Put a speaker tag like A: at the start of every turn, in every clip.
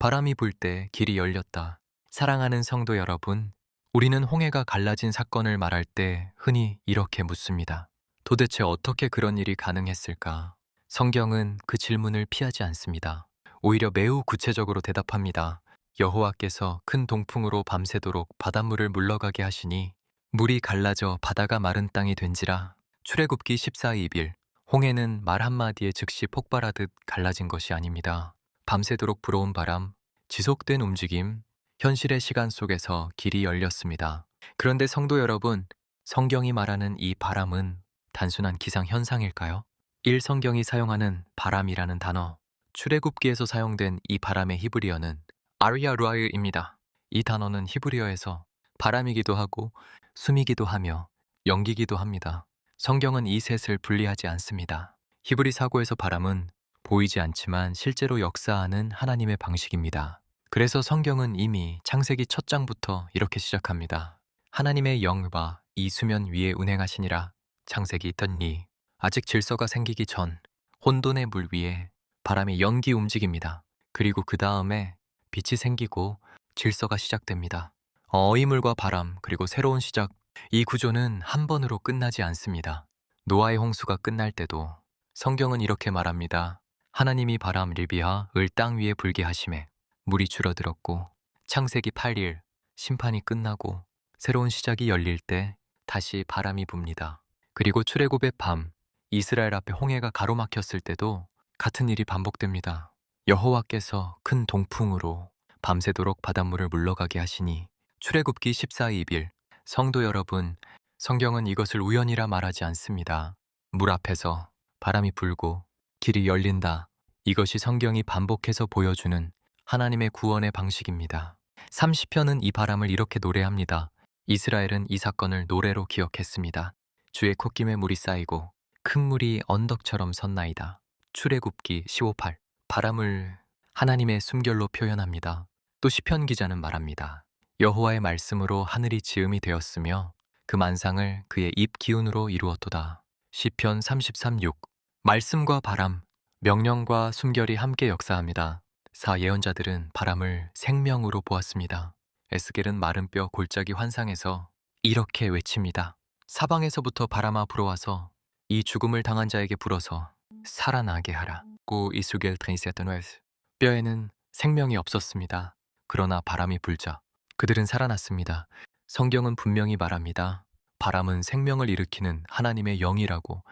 A: 바람이 불 때 길이 열렸다. 사랑하는 성도 여러분, 우리는 홍해가 갈라진 사건을 말할 때 흔히 이렇게 묻습니다. 도대체 어떻게 그런 일이 가능했을까? 성경은 그 질문을 피하지 않습니다. 오히려 매우 구체적으로 대답합니다. 여호와께서 큰 동풍으로 밤새도록 바닷물을 물러가게 하시니 물이 갈라져 바다가 마른 땅이 된지라. 출애굽기 14:1. 홍해는 말 한마디에 즉시 폭발하듯 갈라진 것이 아닙니다. 밤새도록 불어온 바람, 지속된 움직임, 현실의 시간 속에서 길이 열렸습니다. 그런데 성도 여러분, 성경이 말하는 이 바람은 단순한 기상 현상일까요? 성경이 사용하는 바람이라는 단어, 출애굽기에서 사용된 이 바람의 히브리어는 아리아루아유입니다. 이 단어는 히브리어에서 바람이기도 하고 숨이기도 하며 연기기도 합니다. 성경은 이 셋을 분리하지 않습니다. 히브리 사고에서 바람은 보이지 않지만 실제로 역사하는 하나님의 방식입니다. 그래서 성경은 이미 창세기 첫 장부터 이렇게 시작합니다. 하나님의 영과 이 수면 위에 운행하시니라. 창세기 덧니. 아직 질서가 생기기 전 혼돈의 물 위에 바람이 연기 움직입니다. 그리고 그 다음에 빛이 생기고 질서가 시작됩니다. 어이물과 바람 그리고 새로운 시작. 이 구조는 한 번으로 끝나지 않습니다. 노아의 홍수가 끝날 때도 성경은 이렇게 말합니다. 하나님이 바람 리비아 을 땅 위에 불게 하심에 물이 줄어들었고, 창세기 8일 심판이 끝나고 새로운 시작이 열릴 때 다시 바람이 붑니다. 그리고 출애굽의 밤 이스라엘 앞에 홍해가 가로막혔을 때도 같은 일이 반복됩니다. 여호와께서 큰 동풍으로 밤새도록 바닷물을 물러가게 하시니. 출애굽기 14:1. 성도 여러분, 성경은 이것을 우연이라 말하지 않습니다. 물 앞에서 바람이 불고 길이 열린다. 이것이 성경이 반복해서 보여주는 하나님의 구원의 방식입니다. 30편은 이 바람을 이렇게 노래합니다. 이스라엘은 이 사건을 노래로 기억했습니다. 주의 콧김에 물이 쌓이고 큰 물이 언덕처럼 섰나이다. 출애굽기 15:8. 바람을 하나님의 숨결로 표현합니다. 또 시편 기자는 말합니다. 여호와의 말씀으로 하늘이 지음이 되었으며 그 만상을 그의 입 기운으로 이루었도다. 시편 33:6. 말씀과 바람, 명령과 숨결이 함께 역사합니다. 예언자들은 바람을 생명으로 보았습니다. 에스겔은 마른 뼈 골짜기 환상에서 이렇게 외칩니다. 사방에서부터 바람아 불어와서 이 죽음을 당한 자에게 불어서 살아나게 하라. 고 이수겔 트레이세트노에스. 뼈에는 생명이 없었습니다. 그러나 바람이 불자 그들은 살아났습니다. 성경은 분명히 말합니다. 바람은 생명을 일으키는 하나님의 영이라고.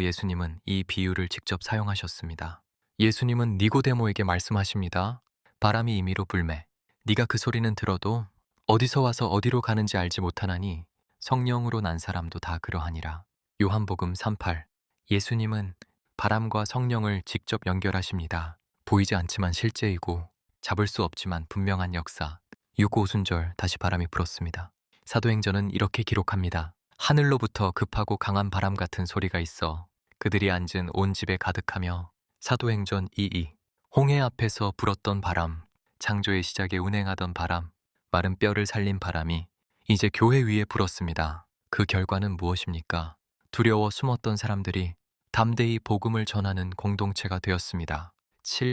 A: 예수님은 이 비유를 직접 사용하셨습니다. 예수님은 니고데모에게 말씀하십니다. 바람이 임의로 불매 네가 그 소리는 들어도 어디서 와서 어디로 가는지 알지 못하나니 성령으로 난 사람도 다 그러하니라. 요한복음 3:8. 예수님은 바람과 성령을 직접 연결하십니다. 보이지 않지만 실제이고 잡을 수 없지만 분명한 역사. 6오순절 다시 바람이 불었습니다. 사도행전은 이렇게 기록합니다. 하늘로부터 급하고 강한 바람 같은 소리가 있어 그들이 앉은 온 집에 가득하며. 사도행전 2:2. 홍해 앞에서 불었던 바람, 창조의 시작에 운행하던 바람, 마른 뼈를 살린 바람이 이제 교회 위에 불었습니다. 그 결과는 무엇입니까? 두려워 숨었던 사람들이 담대히 복음을 전하는 공동체가 되었습니다.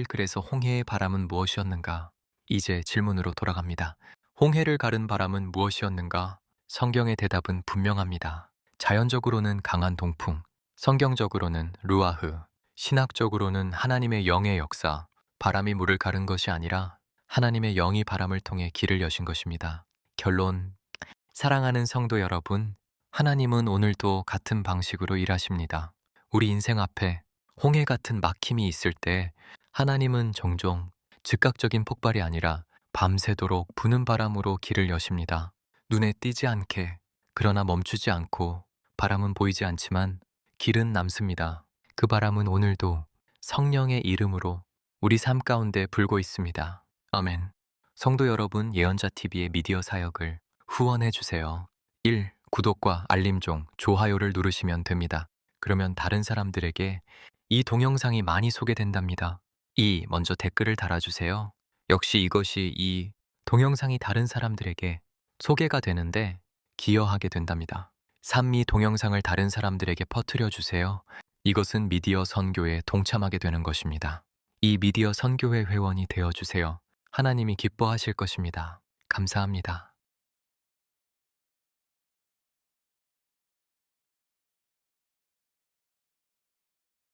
A: 그래서 홍해의 바람은 무엇이었는가? 이제 질문으로 돌아갑니다. 홍해를 가른 바람은 무엇이었는가? 성경의 대답은 분명합니다. 자연적으로는 강한 동풍, 성경적으로는 루아흐, 신학적으로는 하나님의 영의 역사. 바람이 물을 가른 것이 아니라 하나님의 영이 바람을 통해 길을 여신 것입니다. 결론, 사랑하는 성도 여러분, 하나님은 오늘도 같은 방식으로 일하십니다. 우리 인생 앞에 홍해 같은 막힘이 있을 때 하나님은 종종 즉각적인 폭발이 아니라 밤새도록 부는 바람으로 길을 여십니다. 눈에 띄지 않게, 그러나 멈추지 않고. 바람은 보이지 않지만 길은 남습니다. 그 바람은 오늘도 성령의 이름으로 우리 삶 가운데 불고 있습니다. 아멘. 성도 여러분, 예언자TV의 미디어 사역을 후원해 주세요. 1. 구독과 알림종, 좋아요를 누르시면 됩니다. 그러면 다른 사람들에게 이 동영상이 많이 소개된답니다. 2. 먼저 댓글을 달아주세요. 역시 이것이 이 동영상이 다른 사람들에게 소개가 되는데 기여하게 된답니다. 3. 이 동영상을 다른 사람들에게 퍼뜨려 주세요. 이것은 미디어 선교에 동참하게 되는 것입니다. 이 미디어 선교회 회원이 되어주세요. 하나님이 기뻐하실 것입니다. 감사합니다.